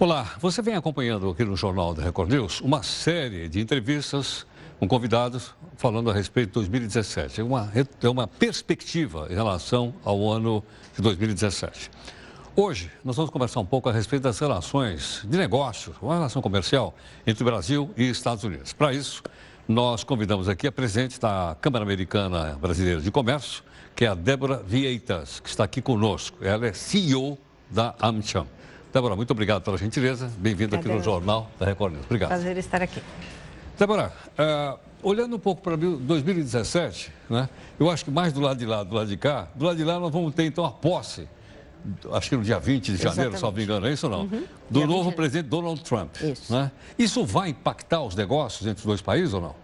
Olá, você vem acompanhando aqui no Jornal da Record News uma série de entrevistas com convidados falando a respeito de 2017. É uma perspectiva em relação ao ano de 2017. Hoje, nós vamos conversar um pouco a respeito das relações de negócio, uma relação comercial entre Brasil e Estados Unidos. Para isso, nós convidamos aqui a presidente da Câmara Americana Brasileira de Comércio, que é a Débora Vieitas, que está aqui conosco. Ela é CEO da AmCham. Débora, muito obrigado pela gentileza. Bem-vinda aqui no Jornal da Record News. Obrigado. Prazer estar aqui. Débora, olhando um pouco para 2017, né, eu acho que mais do lado de lá, do lado de cá, do lado de lá nós vamos ter então a posse, acho que no dia 20 de janeiro, se não me engano, é isso ou não? Do novo presidente Donald Trump. Isso. Né? Isso vai impactar os negócios entre os dois países ou não?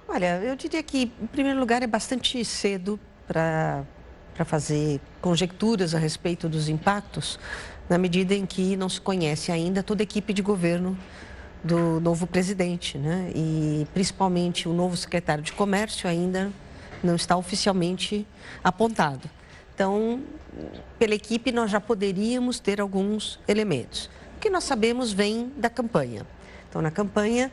Olha, eu diria que, em primeiro lugar, é bastante cedo para fazer conjecturas a respeito dos impactos, na medida em que não se conhece ainda toda a equipe de governo do novo presidente, né? E principalmente o novo secretário de Comércio ainda não está oficialmente apontado. Então, pela equipe, nós já poderíamos ter alguns elementos. O que nós sabemos vem da campanha. Então, na campanha,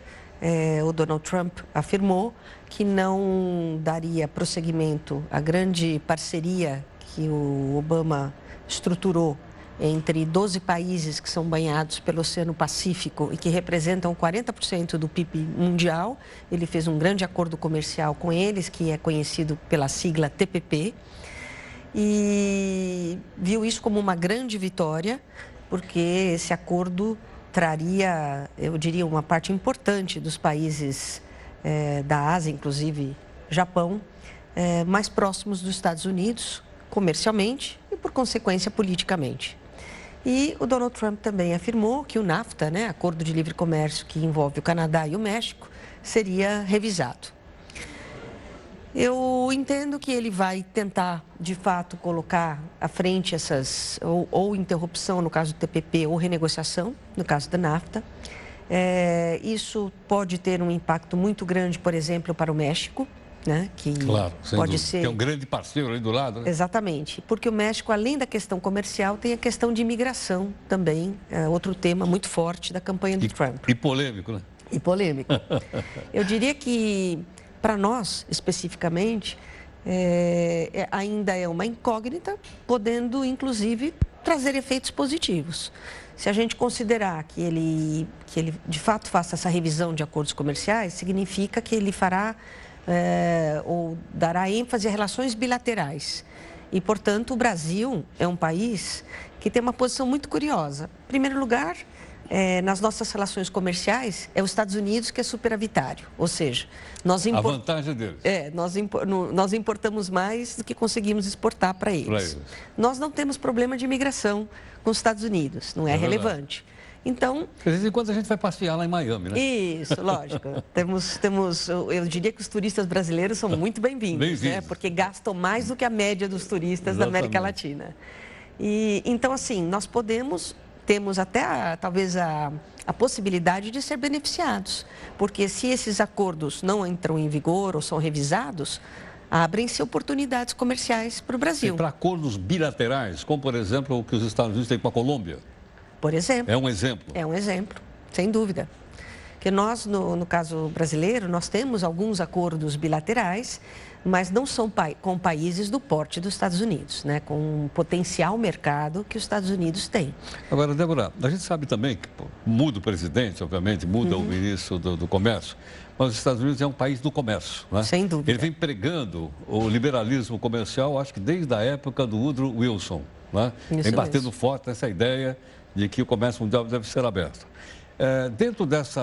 o Donald Trump afirmou que não daria prosseguimento à grande parceria que o Obama estruturou entre 12 países que são banhados pelo Oceano Pacífico e que representam 40% do PIB mundial. Ele fez um grande acordo comercial com eles, que é conhecido pela sigla TPP, e viu isso como uma grande vitória, porque esse acordo traria, eu diria, uma parte importante dos países da Ásia, inclusive Japão, mais próximos dos Estados Unidos, comercialmente e, por consequência, politicamente. E o Donald Trump também afirmou que o NAFTA, né, Acordo de Livre Comércio que envolve o Canadá e o México, seria revisado. Eu entendo que ele vai tentar, de fato, colocar à frente essas, ou interrupção no caso do TPP, ou renegociação no caso da NAFTA. Isso pode ter um impacto muito grande, por exemplo, para o México, né? Que claro, pode ser... Que é um grande parceiro ali do lado, né? Exatamente, porque o México, além da questão comercial, tem a questão de imigração também, outro tema muito forte da campanha do Trump. E polêmico, né? E polêmico. Eu diria que, para nós, especificamente, ainda é uma incógnita, podendo, inclusive, trazer efeitos positivos. Se a gente considerar que ele de fato, faça essa revisão de acordos comerciais, significa que ele fará ou dará ênfase a relações bilaterais. E, portanto, o Brasil é um país que tem uma posição muito curiosa. Em primeiro lugar, nas nossas relações comerciais, é os Estados Unidos que é superavitário. Ou seja, a vantagem deles. Nós importamos mais do que conseguimos exportar para eles. Nós não temos problema de imigração com os Estados Unidos, não é relevante. Então, de vez em quando a gente vai passear lá em Miami, né? Isso, lógico. Eu diria que os turistas brasileiros são muito bem-vindos, né? Porque gastam mais do que a média dos turistas da América Latina. E então, assim, nós temos até talvez a possibilidade de ser beneficiados, porque se esses acordos não entram em vigor ou são revisados, abrem-se oportunidades comerciais para o Brasil. Para acordos bilaterais, como por exemplo o que os Estados Unidos têm com a Colômbia. Por exemplo. É um exemplo. É um exemplo, sem dúvida. Porque nós, no caso brasileiro, nós temos alguns acordos bilaterais, mas não são com países do porte dos Estados Unidos, né? Com um potencial mercado que os Estados Unidos têm. Agora, Débora, a gente sabe também que muda o presidente, obviamente, muda o ministro do Comércio, mas os Estados Unidos é um país do comércio, né? Sem dúvida. Ele vem pregando o liberalismo comercial, acho que desde a época do Woodrow Wilson, né? Vem batendo forte nessa ideia de que o comércio mundial deve ser aberto. Dentro desse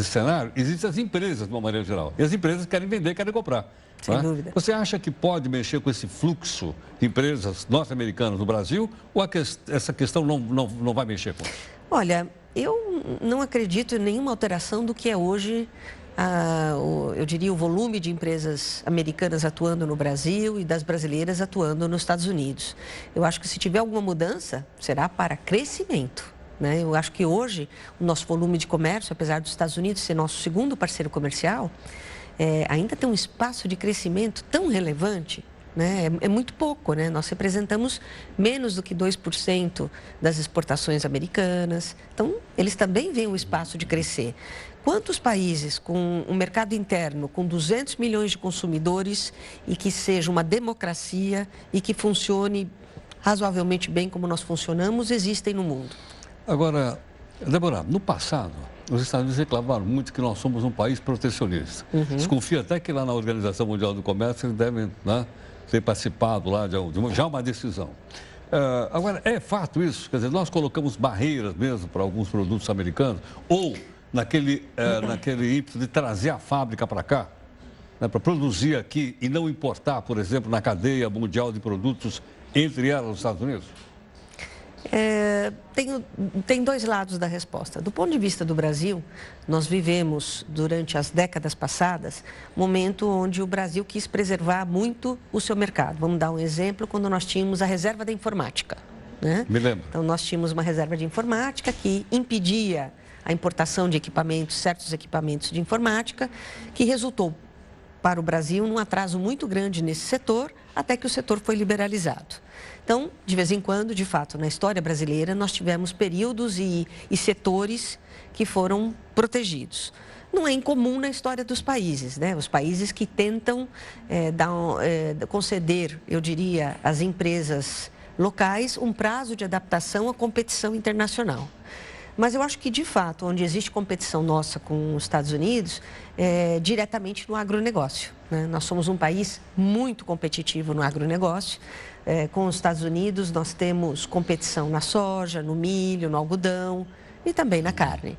cenário, existem as empresas, de uma maneira geral. E as empresas querem vender, querem comprar. Sem dúvida. Você acha que pode mexer com esse fluxo de empresas norte-americanas no Brasil ou essa questão não vai mexer com isso? Olha, eu não acredito em nenhuma alteração do que é hoje, eu diria, o volume de empresas americanas atuando no Brasil e das brasileiras atuando nos Estados Unidos. Eu acho que se tiver alguma mudança, será para crescimento, né? Eu acho que hoje o nosso volume de comércio, apesar dos Estados Unidos ser nosso segundo parceiro comercial, ainda tem um espaço de crescimento tão relevante né? É muito pouco, né? Nós representamos menos do que 2% das exportações americanas. Então, eles também veem o espaço de crescer. Quantos países com um mercado interno com 200 milhões de consumidores e que seja uma democracia e que funcione razoavelmente bem como nós funcionamos, existem no mundo? Agora, Débora, no passado, os Estados Unidos reclamaram muito que nós somos um país protecionista. Desconfio até que lá na Organização Mundial do Comércio eles devem, né, ter participado lá de já uma decisão. Agora, é fato isso? Quer dizer, nós colocamos barreiras mesmo para alguns produtos americanos ou naquele ímpeto de trazer a fábrica para cá, né, para produzir aqui e não importar, por exemplo, na cadeia mundial de produtos, entre elas os Estados Unidos? Tem dois lados da resposta. Do ponto de vista do Brasil, nós vivemos, durante as décadas passadas, um momento onde o Brasil quis preservar muito o seu mercado. Vamos dar um exemplo, quando nós tínhamos a reserva da informática, né? Me lembro. Então, nós tínhamos uma reserva de informática que impedia a importação de equipamentos, certos equipamentos de informática, que resultou para o Brasil num atraso muito grande nesse setor, até que o setor foi liberalizado. Então, de vez em quando, de fato, na história brasileira, nós tivemos períodos e setores que foram protegidos. Não é incomum na história dos países, né? Os países que tentam conceder, eu diria, às empresas locais um prazo de adaptação à competição internacional. Mas eu acho que, de fato, onde existe competição nossa com os Estados Unidos, é diretamente no agronegócio, né? Nós somos um país muito competitivo no agronegócio. Com os Estados Unidos, nós temos competição na soja, no milho, no algodão e também na carne.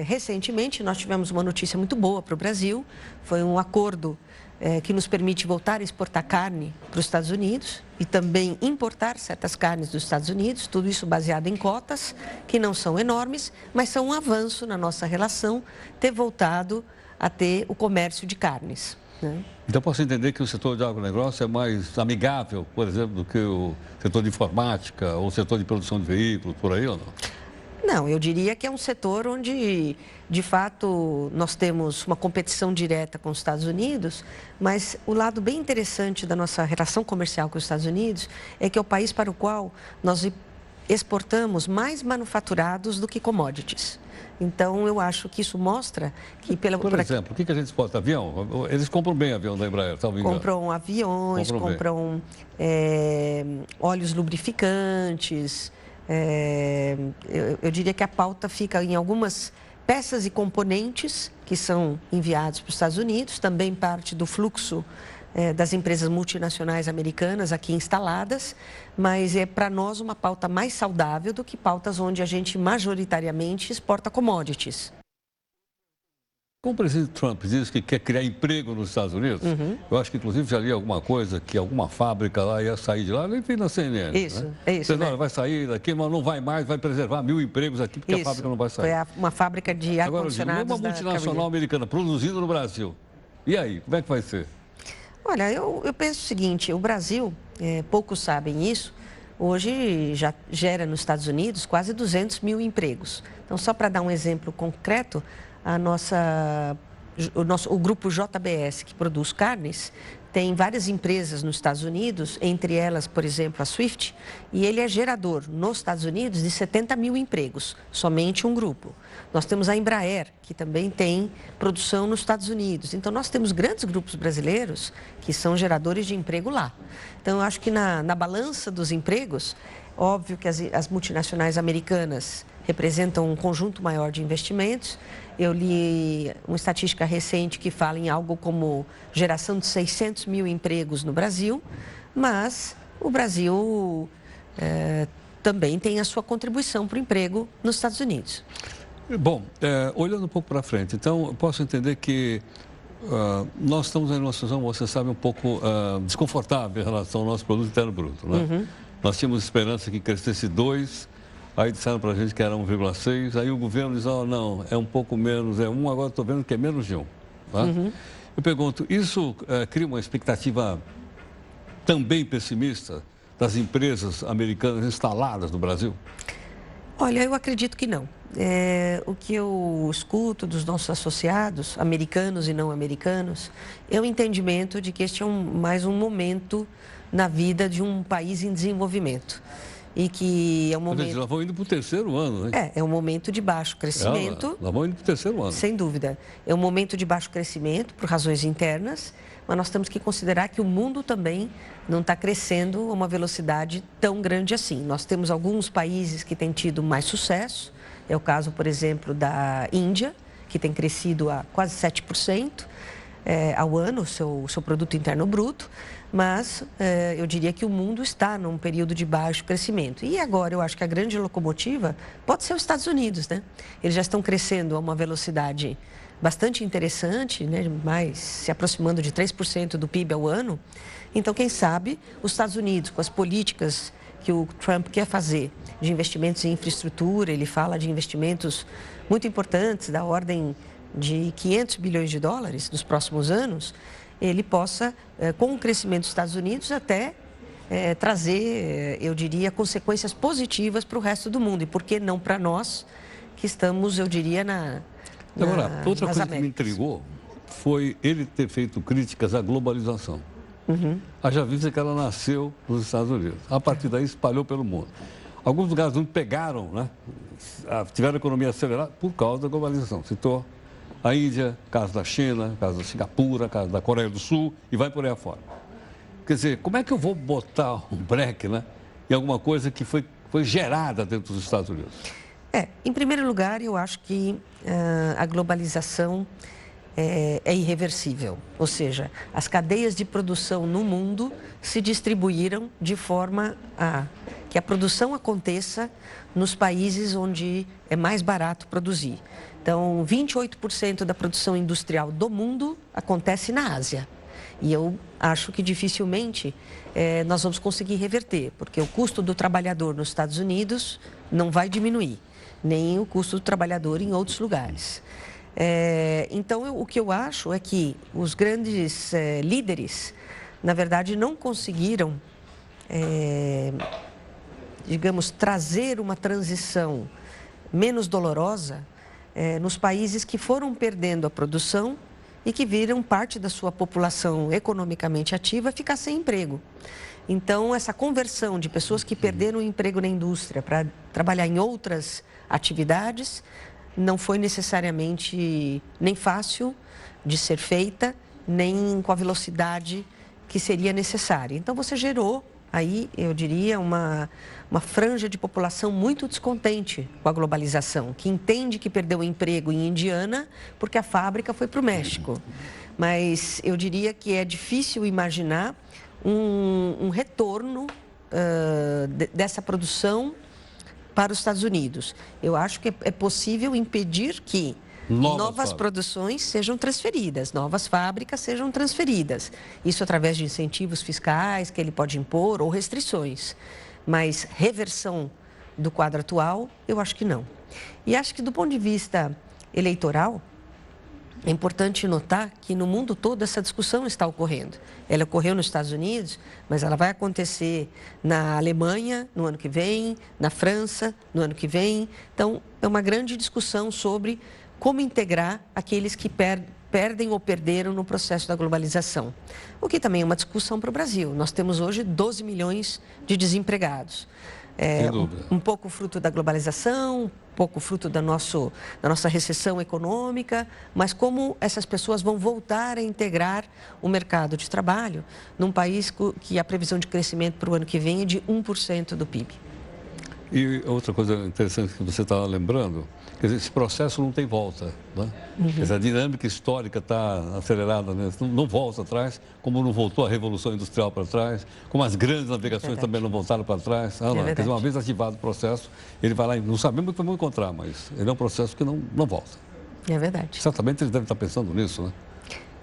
Recentemente, nós tivemos uma notícia muito boa para o Brasil. Foi um acordo que nos permite voltar a exportar carne para os Estados Unidos e também importar certas carnes dos Estados Unidos, tudo isso baseado em cotas, que não são enormes, mas são um avanço na nossa relação, ter voltado a ter o comércio de carnes, né? Então, posso entender que o setor de agronegócio é mais amigável, por exemplo, do que o setor de informática ou o setor de produção de veículos, por aí ou não? Não, eu diria que é um setor onde, de fato, nós temos uma competição direta com os Estados Unidos, mas o lado bem interessante da nossa relação comercial com os Estados Unidos é que é o país para o qual nós exportamos mais manufaturados do que commodities. Então, eu acho que isso mostra que... Por exemplo, o que a gente exporta? Avião? Eles compram bem avião da Embraer, salvo engano. Compram aviões, compram óleos lubrificantes. Eu diria que a pauta fica em algumas peças e componentes que são enviados para os Estados Unidos, também parte do fluxo das empresas multinacionais americanas aqui instaladas, mas é para nós uma pauta mais saudável do que pautas onde a gente majoritariamente exporta commodities. Como o presidente Trump diz que quer criar emprego nos Estados Unidos, eu acho que inclusive já li alguma coisa que alguma fábrica lá ia sair de lá, nem vi na CNN. Isso, né? é isso. Né? Vai sair daqui, mas não vai mais, vai preservar 1000 empregos aqui, porque a fábrica não vai sair. Foi uma fábrica de ar-condicionados. Agora, uma multinacional americana produzindo no Brasil. E aí, como é que vai ser? Olha, eu penso o seguinte, o Brasil, poucos sabem isso, hoje já gera nos Estados Unidos quase 200 mil empregos. Então, só para dar um exemplo concreto, o grupo JBS, que produz carnes, tem várias empresas nos Estados Unidos, entre elas, por exemplo, a Swift, e ele é gerador nos Estados Unidos de 70 mil empregos, somente um grupo. Nós temos a Embraer, que também tem produção nos Estados Unidos. Então, nós temos grandes grupos brasileiros que são geradores de emprego lá. Então, eu acho que na balança dos empregos, óbvio que as multinacionais americanas representam um conjunto maior de investimentos. Eu li uma estatística recente que fala em algo como geração de 600 mil empregos no Brasil, mas o Brasil também tem a sua contribuição para o emprego nos Estados Unidos. Bom, olhando um pouco para frente, então, eu posso entender que nós estamos em uma situação, você sabe, um pouco desconfortável em relação ao nosso produto interno bruto, né? Nós tínhamos esperança que crescesse 2%, aí disseram para a gente que era 1,6%, aí o governo diz, não, é um pouco menos, é 1%, agora estou vendo que é menos de 1%. Tá? Eu pergunto, isso cria uma expectativa também pessimista das empresas americanas instaladas no Brasil? Olha, eu acredito que não. o que eu escuto dos nossos associados, americanos e não americanos, é o entendimento de que este é mais um momento na vida de um país em desenvolvimento. E que é um momento... Nós vamos indo para o terceiro ano, né? É um momento de baixo crescimento. Nós vamos indo para o terceiro ano. Sem dúvida. É um momento de baixo crescimento por razões internas, mas nós temos que considerar que o mundo também não está crescendo a uma velocidade tão grande assim. Nós temos alguns países que têm tido mais sucesso. É o caso, por exemplo, da Índia, que tem crescido a quase 7% ao ano, o seu produto interno bruto. Mas eu diria que o mundo está num período de baixo crescimento. E agora eu acho que a grande locomotiva pode ser os Estados Unidos, né? Eles já estão crescendo a uma velocidade bastante interessante, né? Mais se aproximando de 3% do PIB ao ano. Então, quem sabe, os Estados Unidos, com as políticas que o Trump quer fazer de investimentos em infraestrutura, ele fala de investimentos muito importantes, da ordem de 500 bilhões de dólares nos próximos anos, ele possa, com o crescimento dos Estados Unidos, até trazer, eu diria, consequências positivas para o resto do mundo. E por que não para nós, que estamos, eu diria, Agora, outra nas coisa Américas. que me intrigou foi ele ter feito críticas à globalização. Haja vista que ela nasceu nos Estados Unidos. A partir daí, espalhou pelo mundo. Alguns lugares não pegaram, né? Tiveram a economia acelerada por causa da globalização. Citou a Índia, caso da China, caso da Singapura, caso da Coreia do Sul e vai por aí afora. Quer dizer, como é que eu vou botar um breque, né, em alguma coisa que foi gerada dentro dos Estados Unidos? Em primeiro lugar, eu acho que a globalização é irreversível. Ou seja, as cadeias de produção no mundo se distribuíram de forma a que a produção aconteça nos países onde é mais barato produzir. Então, 28% da produção industrial do mundo acontece na Ásia. E eu acho que dificilmente nós vamos conseguir reverter, porque o custo do trabalhador nos Estados Unidos não vai diminuir, nem o custo do trabalhador em outros lugares. Então, o que eu acho é que os grandes líderes, na verdade, não conseguiram, digamos, trazer uma transição menos dolorosa nos países que foram perdendo a produção e que viram parte da sua população economicamente ativa ficar sem emprego. Então, essa conversão de pessoas que perderam o emprego na indústria para trabalhar em outras atividades não foi necessariamente nem fácil de ser feita, nem com a velocidade que seria necessária. Então, você gerou aí, eu diria, uma franja de população muito descontente com a globalização, que entende que perdeu o emprego em Indiana porque a fábrica foi para o México. Mas eu diria que é difícil imaginar um retorno dessa produção para os Estados Unidos. Eu acho que é possível impedir que novas produções sejam transferidas, novas fábricas sejam transferidas. Isso através de incentivos fiscais que ele pode impor ou restrições. Mas reversão do quadro atual, eu acho que não. E acho que do ponto de vista eleitoral, é importante notar que no mundo todo essa discussão está ocorrendo. Ela ocorreu nos Estados Unidos, mas ela vai acontecer na Alemanha no ano que vem, na França no ano que vem. Então, é uma grande discussão sobre como integrar aqueles que perdem ou perderam no processo da globalização. O que também é uma discussão para o Brasil. Nós temos hoje 12 milhões de desempregados. Um pouco fruto da globalização, um pouco fruto da nossa recessão econômica, mas como essas pessoas vão voltar a integrar o mercado de trabalho num país que a previsão de crescimento para o ano que vem é de 1% do PIB. E outra coisa interessante que você estava lembrando, quer dizer, esse processo não tem volta, né? Quer dizer, a dinâmica histórica está acelerada, né? Não volta atrás, como não voltou a Revolução Industrial para trás, como as grandes navegações também não voltaram para trás. Quer dizer, uma vez ativado o processo, ele vai lá e não sabemos o que vamos encontrar, mas ele é um processo que não volta. É verdade. Certamente eles devem estar pensando nisso, né?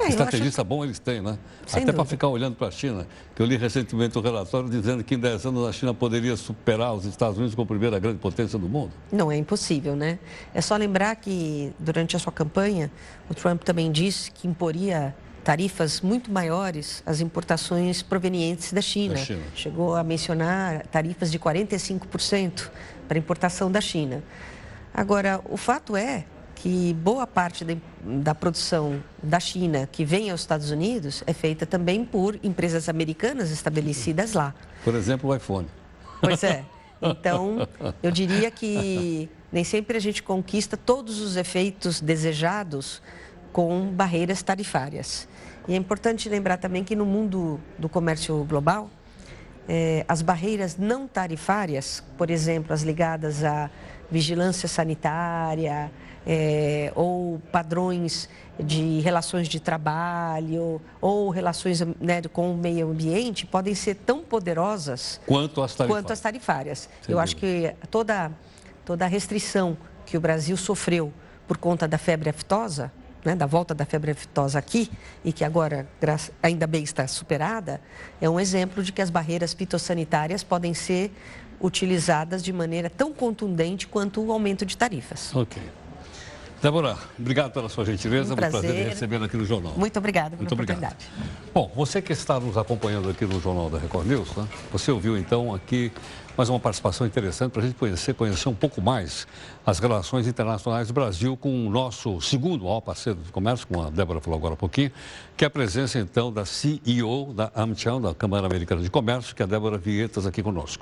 Estrategista bom eles têm, né? Até para ficar olhando para a China, que eu li recentemente um relatório dizendo que em 10 anos a China poderia superar os Estados Unidos como a primeira grande potência do mundo. Não é impossível, né? É só lembrar que durante a sua campanha, o Trump também disse que imporia tarifas muito maiores às importações provenientes da China. Chegou a mencionar tarifas de 45% para importação da China. Agora, o fato é que boa parte da produção da China que vem aos Estados Unidos é feita também por empresas americanas estabelecidas lá. Por exemplo, o iPhone. Pois é. Então, eu diria que nem sempre a gente conquista todos os efeitos desejados com barreiras tarifárias. E é importante lembrar também que no mundo do comércio global, as barreiras não tarifárias, por exemplo, as ligadas à vigilância sanitária, ou padrões de relações de trabalho, ou relações, né, com o meio ambiente, podem ser tão poderosas quanto as tarifárias. Sem Eu dúvida. acho que toda a restrição que o Brasil sofreu por conta da febre aftosa, né, da volta da febre aftosa aqui, e que agora, ainda bem, está superada, é um exemplo de que as barreiras fitossanitárias podem ser utilizadas de maneira tão contundente quanto o aumento de tarifas. Ok. Débora, obrigado pela sua gentileza. Um prazer. Prazer em recebê-la aqui no Jornal. Muito obrigada pela Muito obrigado. oportunidade. Bom, você que está nos acompanhando aqui no Jornal da Record News, né? Você ouviu então aqui mais uma participação interessante para a gente conhecer um pouco mais as relações internacionais do Brasil com o nosso segundo maior parceiro de comércio, como a Débora falou agora há pouquinho, que é a presença então da CEO da AmCham, da Câmara Americana de Comércio, que é a Débora Vietas aqui conosco.